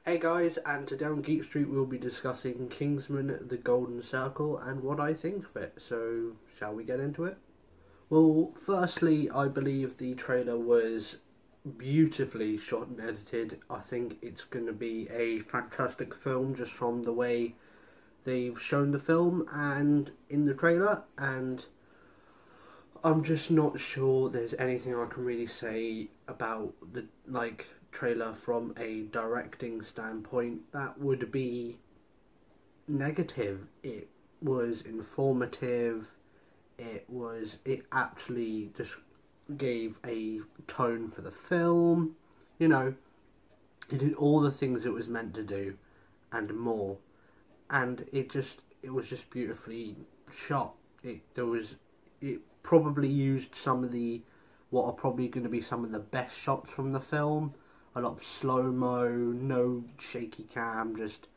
Hey guys, and today on Geek Street we'll be discussing Kingsman: The Golden Circle and what I think of it. So, shall we get into it? Well, firstly, I believe the trailer was beautifully shot and edited. I think it's going to be a fantastic film just from the way they've shown the film and in the trailer, and I'm just not sure there's anything I can really say about the trailer from a directing standpoint that would be negative. It was informative. It actually just gave a tone for the film. You know, it did all the things it was meant to do and more. And it was just beautifully shot. It probably used some of the what are probably going to be some of the best shots from the film. A lot of slow-mo, no shaky cam, just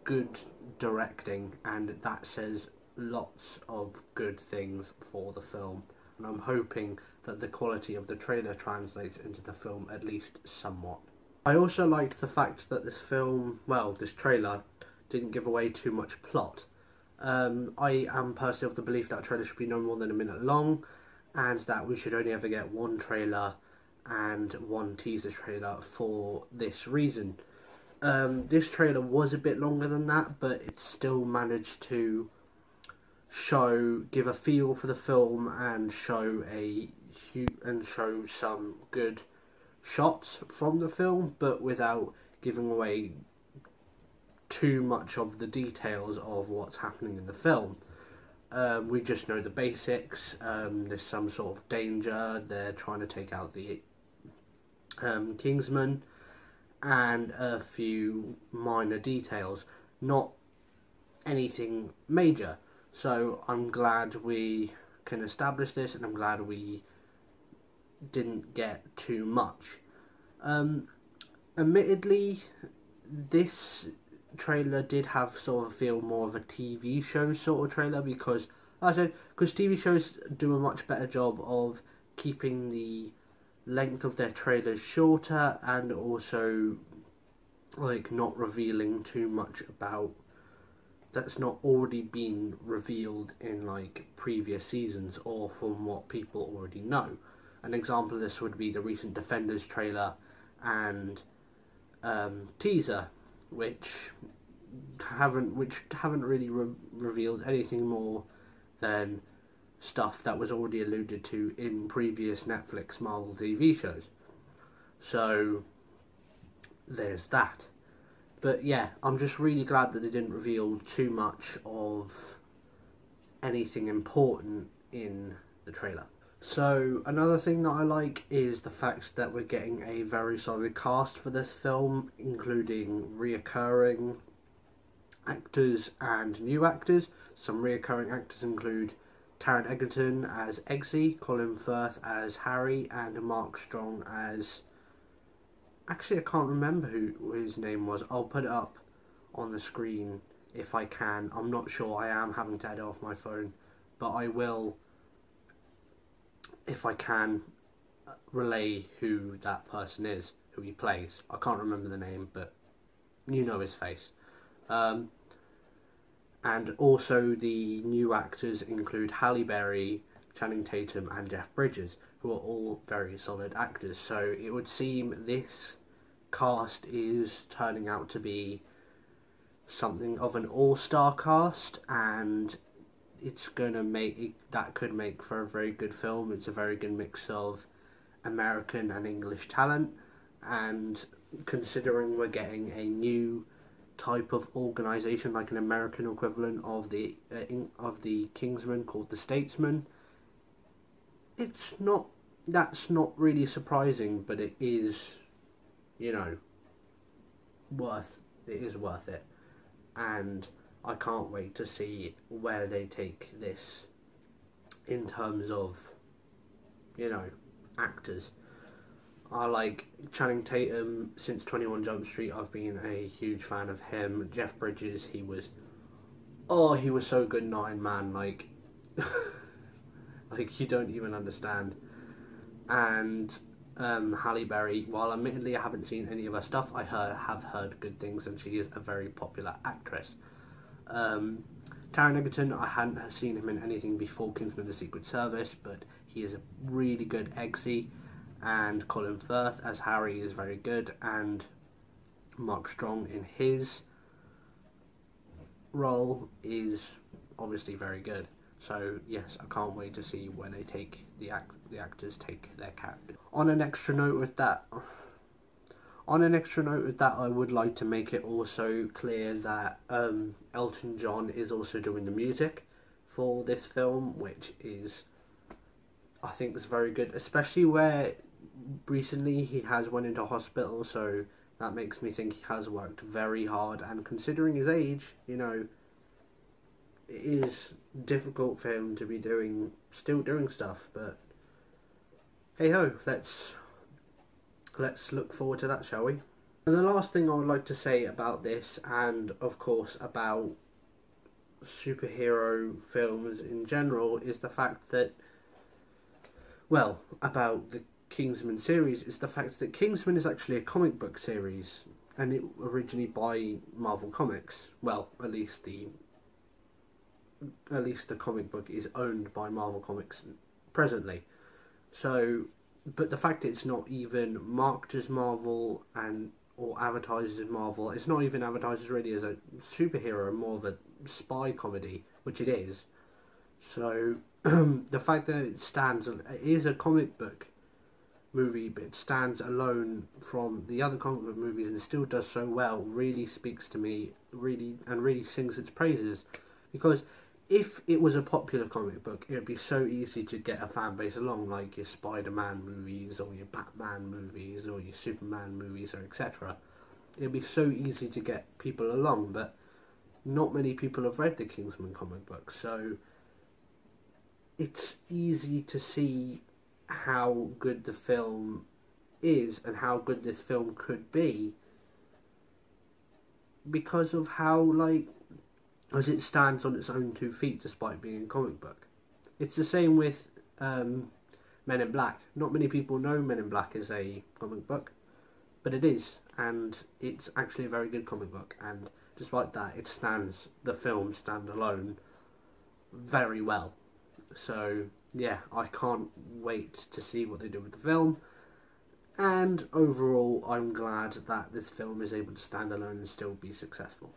good directing, and that says lots of good things for the film. And I'm hoping that the quality of the trailer translates into the film at least somewhat. I also liked the fact that this trailer didn't give away too much plot. I am personally of the belief that a trailer should be no more than a minute long, and that we should only ever get one trailer and one teaser trailer for this reason. This trailer was a bit longer than that, but it still managed to give a feel for the film and show some good shots from the film, but without giving away too much of the details of what's happening in the film. We just know the basics. There's some sort of danger. They're trying to take out the Kingsman, and a few minor details, not anything major. So I'm glad we can establish this, and I'm glad we didn't get too much. Admittedly, this trailer did have sort of feel more of a TV show sort of trailer, because TV shows do a much better job of keeping the length of their trailers shorter, and also not revealing too much about that's not already been revealed in previous seasons or from what people already know. An example of this would be the recent Defenders trailer and teaser, which haven't really revealed anything more than stuff that was already alluded to in previous Netflix Marvel TV shows. So there's that. But yeah, I'm just really glad that they didn't reveal too much of anything important in the trailer. So another thing that I like is the fact that we're getting a very solid cast for this film, including reoccurring actors and new actors. Some reoccurring actors include Taron Egerton as Eggsy, Colin Firth as Harry, and Mark Strong as... Actually, I can't remember who his name was. I'll put it up on the screen if I can. I'm not sure. I am having to edit off my phone, but I will, if I can, relay who that person is, who he plays. I can't remember the name, but you know his face. And also the new actors include Halle Berry, Channing Tatum, and Jeff Bridges, who are all very solid actors. So it would seem this cast is turning out to be something of an all-star cast, and it's gonna that could make for a very good film. It's a very good mix of American and English talent, and considering we're getting a new type of organisation, like an American equivalent of the Kingsman called the Statesman, that's not really surprising, but it is, worth it, and I can't wait to see where they take this in terms of actors. I like Channing Tatum. Since 21 Jump Street, I've been a huge fan of him. Jeff Bridges, he was so good in Iron Man, you don't even understand. And Halle Berry, while admittedly I haven't seen any of her stuff, I have heard good things, and she is a very popular actress. Taron Egerton, I hadn't seen him in anything before Kingsman: The Secret Service, but he is a really good Eggsy, and Colin Firth as Harry is very good, and Mark Strong in his role is obviously very good. So yes, I can't wait to see where they take the actors take their character. On an extra note with that, I would like to make it also clear that Elton John is also doing the music for this film, which is, I think, is very good, especially where recently he has went into hospital. So that makes me think he has worked very hard, and considering his age, you know, it is difficult for him to be still doing stuff, but hey ho, let's look forward to that, shall we? And the last thing I would like to say about this, and of course about superhero films in general, is the fact that, well, about the Kingsman series, is the fact that Kingsman is actually a comic book series, and it originally by Marvel Comics. Well, at least the comic book is owned by Marvel Comics presently. So, but the fact it's not even marked as Marvel or advertised as Marvel, it's not even advertised really as a superhero, more of a spy comedy, which it is. So the fact that it is a comic book movie, but it stands alone from the other comic book movies and still does so well, really speaks to me, really sings its praises. Because if it was a popular comic book, it would be so easy to get a fan base along, like your Spider-Man movies, or your Batman movies, or your Superman movies, or etc. It would be so easy to get people along, but not many people have read the Kingsman comic book, so it's easy to see how good the film is and how good this film could be because of how, like, as it stands on its own 2 feet despite being a comic book. It's the same with Men in Black. Not many people know Men in Black is a comic book, but it is, and it's actually a very good comic book, and despite that, the film stands alone very well. So yeah, I can't wait to see what they do with the film, and overall I'm glad that this film is able to stand alone and still be successful.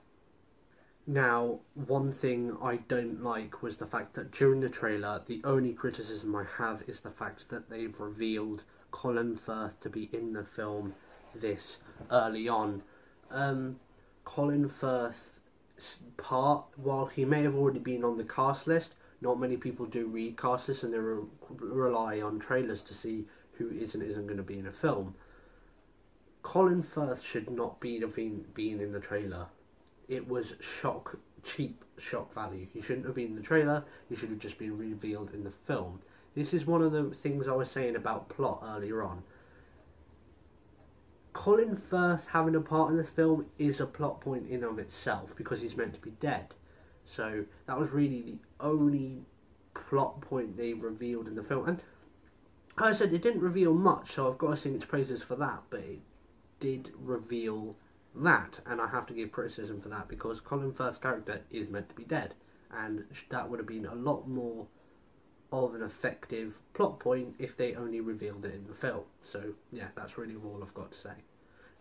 Now, one thing I don't like was the fact that during the trailer, the only criticism I have is the fact that they've revealed Colin Firth to be in the film this early on. Colin Firth's part, while he may have already been on the cast list, not many people do read cast lists, and they rely on trailers to see who is and isn't going to be in a film. Colin Firth should not be in the trailer. It was cheap shock value. He shouldn't have been in the trailer. He should have just been revealed in the film. This is one of the things I was saying about plot earlier on. Colin Firth having a part in this film is a plot point in of itself because he's meant to be dead. So that was really the only plot point they revealed in the film. And as I said, they didn't reveal much, so I've got to sing its praises for that. But it did reveal that, and I have to give criticism for that because Colin Firth's character is meant to be dead, and that would have been a lot more of an effective plot point if they only revealed it in the film. So yeah, that's really all I've got to say,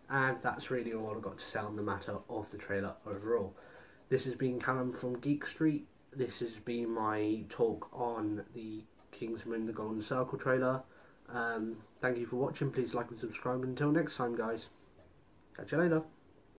and that's really all I've got to say on the matter of the trailer overall. This has been Callum from Geek Street. This has been my talk on the Kingsman: The Golden Circle trailer. Thank you for watching. Please like and subscribe. Until next time, guys. Catch you later.